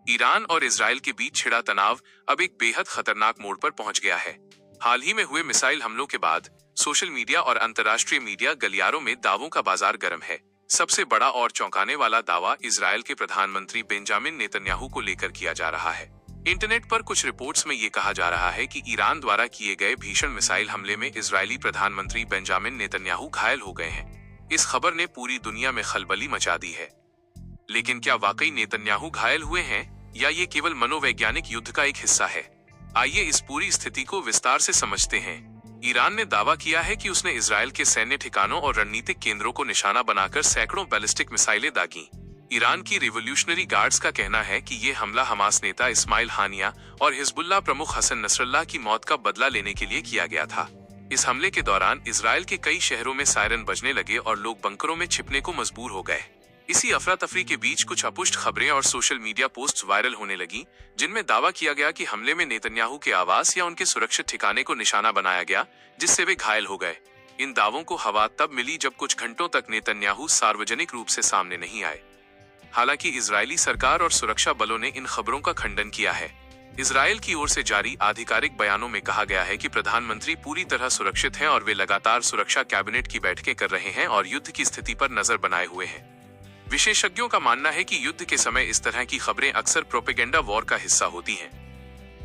Iran और Israel के बीच छिड़ा तनाव अब एक बेहद खतरनाक मोड़ पर पहुंच गया है। हाल ही में हुए मिसाइल हमलों के बाद सोशल मीडिया और अंतर्राष्ट्रीय मीडिया गलियारों में दावों का बाजार गर्म है। सबसे बड़ा और चौंकाने वाला दावा इजरायल के प्रधानमंत्री बेंजामिन नेतन्याहू को लेकर किया जा रहा है। इंटरनेट पर कुछ रिपोर्ट्स में ये कहा जा रहा है कि ईरान द्वारा किए गए भीषण मिसाइल हमले में इजरायली प्रधानमंत्री बेंजामिन नेतन्याहू घायल हो गए हैं। इस खबर ने पूरी दुनिया में खलबली मचा दी है। लेकिन क्या वाकई नेतन्याहू घायल हुए हैं या ये केवल मनोवैज्ञानिक युद्ध का एक हिस्सा है? आइए इस पूरी स्थिति को विस्तार से समझते हैं। ईरान ने दावा किया है कि उसने इजरायल के सैन्य ठिकानों और रणनीतिक केंद्रों को निशाना बनाकर सैकड़ों बैलिस्टिक मिसाइलें दागी। ईरान की रिवोल्यूशनरी गार्ड्स का कहना है कि ये हमला हमास नेता इस्माइल हानिया और हिजबुल्लाह प्रमुख हसन नसरल्लाह की मौत का बदला लेने के लिए किया गया था। इस हमले के दौरान इजरायल के कई शहरों में सायरन बजने लगे और लोग बंकरों में छिपने को मजबूर हो गए। इसी अफरा तफरी के बीच कुछ अपुष्ट खबरें और सोशल मीडिया पोस्ट्स वायरल होने लगी, जिनमें दावा किया गया कि हमले में नेतन्याहू के आवास या उनके सुरक्षित ठिकाने को निशाना बनाया गया, जिससे वे घायल हो गए। इन दावों को हवा तब मिली जब कुछ घंटों तक नेतन्याहू सार्वजनिक रूप से सामने नहीं आए। हालांकि इजरायली सरकार और सुरक्षा बलों ने इन खबरों का खंडन किया है। इजरायल की ओर से जारी आधिकारिक बयानों में कहा गया है कि प्रधानमंत्री पूरी तरह सुरक्षित हैं और वे लगातार सुरक्षा कैबिनेट की बैठकें कर रहे हैं और युद्ध की स्थिति पर नजर बनाए हुए हैं। विशेषज्ञों का मानना है कि युद्ध के समय इस तरह की खबरें अक्सर प्रोपेगेंडा वॉर का हिस्सा होती हैं।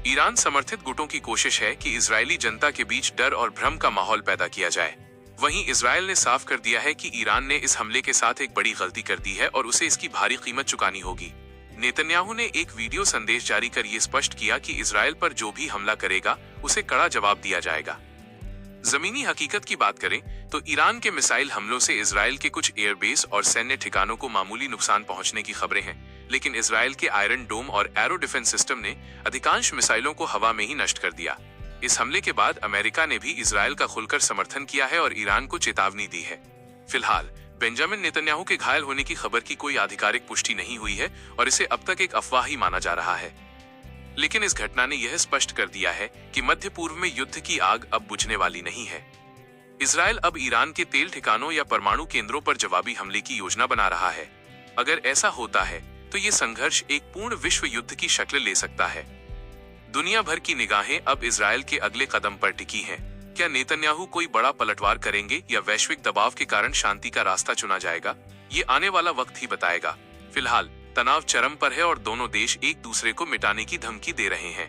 ईरान समर्थित गुटों की कोशिश है कि इजरायली जनता के बीच डर और भ्रम का माहौल पैदा किया जाए। वहीं इजरायल ने साफ कर दिया है कि ईरान ने इस हमले के साथ एक बड़ी गलती कर दी है और उसे इसकी भारी कीमत चुकानी होगी। नेतन्याहू ने एक वीडियो संदेश जारी कर ये स्पष्ट किया कि इजरायल पर जो भी हमला करेगा उसे कड़ा जवाब दिया जाएगा। जमीनी हकीकत की बात करें तो ईरान के मिसाइल हमलों से इजरायल के कुछ एयरबेस और सैन्य ठिकानों को मामूली नुकसान पहुंचने की खबरें हैं, लेकिन इजरायल के आयरन डोम और एरो डिफेंस सिस्टम ने अधिकांश मिसाइलों को हवा में ही नष्ट कर दिया। इस हमले के बाद अमेरिका ने भी इजरायल का खुलकर समर्थन किया है और ईरान को चेतावनी दी है। फिलहाल बेंजामिन नेतन्याहू के घायल होने की खबर की कोई आधिकारिक पुष्टि नहीं हुई है और इसे अब तक एक अफवाह ही माना जा रहा है। लेकिन इस घटना ने यह स्पष्ट कर दिया है कि मध्य पूर्व में युद्ध की आग अब बुझने वाली नहीं है। इजरायल अब ईरान के तेल ठिकानों या परमाणु केंद्रों पर जवाबी हमले की योजना बना रहा है। अगर ऐसा होता है तो ये संघर्ष एक पूर्ण विश्व युद्ध की शक्ल ले सकता है। दुनिया भर की निगाहें अब इजरायल के अगले कदम पर टिकी हैं। क्या नेतन्याहू कोई बड़ा पलटवार करेंगे या वैश्विक दबाव के कारण शांति का रास्ता चुना जाएगा? ये आने वाला वक्त ही बताएगा। फिलहाल तनाव चरम पर है और दोनों देश एक दूसरे को मिटाने की धमकी दे रहे हैं।